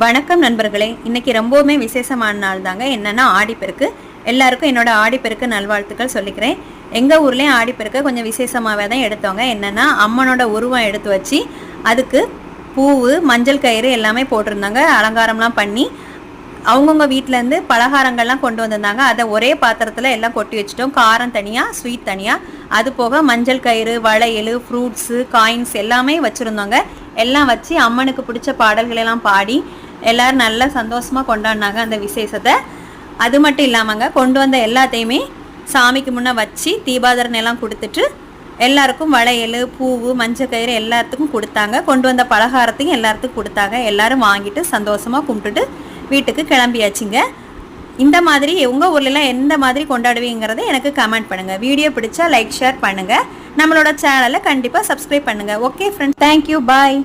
வணக்கம் நண்பர்களே, இன்னைக்கு ரொம்பவுமே விசேஷமான நாள் தாங்க. என்னன்னா ஆடிப்பெருக்கு. எல்லாருக்கும் என்னோட ஆடிப்பெருக்கு நல்வாழ்த்துக்கள் சொல்லிக்கிறேன். எங்கள் ஊர்லேயும் ஆடிப்பெருக்க கொஞ்சம் விசேஷமாகவே தான் எடுத்தோங்க. என்னென்னா அம்மனோட உருவம் எடுத்து வச்சு அதுக்கு பூவு மஞ்சள் கயிறு எல்லாமே போட்டிருந்தாங்க. அலங்காரம்லாம் பண்ணி அவங்கவுங்க வீட்டிலேருந்து பலகாரங்கள்லாம் கொண்டு வந்திருந்தாங்க. அதை ஒரே பாத்திரத்தில் எல்லாம் கொட்டி வச்சுட்டோம். காரம் தனியாக, ஸ்வீட் தனியாக. அது போக மஞ்சள் கயிறு, வளையல், ஃப்ரூட்ஸு, காயின்ஸ் எல்லாமே வச்சுருந்தோங்க. எல்லாம் வச்சு அம்மனுக்கு பிடிச்ச பாடல்களெல்லாம் பாடி எல்லோரும் நல்லா சந்தோஷமாக கொண்டாடினாங்க அந்த விசேஷத்தை. அது மட்டும் இல்லாமங்க, கொண்டு வந்த எல்லாத்தையுமே சாமிக்கு முன்னே வச்சு தீபாதரனை எல்லாம் கொடுத்துட்டு எல்லாருக்கும் வளையல், பூவு, மஞ்சள் கயிறு எல்லாத்துக்கும் கொடுத்தாங்க. கொண்டு வந்த பலகாரத்தையும் எல்லாத்துக்கும் கொடுத்தாங்க. எல்லோரும் வாங்கிட்டு சந்தோஷமாக கும்பிட்டுட்டு வீட்டுக்கு கிளம்பியாச்சுங்க. இந்த மாதிரி உங்கள் ஊர்லலாம் எந்த மாதிரி கொண்டாடுவீங்கிறத எனக்கு கமெண்ட் பண்ணுங்கள். வீடியோ பிடிச்சா லைக், ஷேர் பண்ணுங்கள். நம்மளோட சேனலை கண்டிப்பாக சப்ஸ்கிரைப் பண்ணுங்கள். ஓகே ஃப்ரெண்ட்ஸ், தேங்க்யூ, பாய்.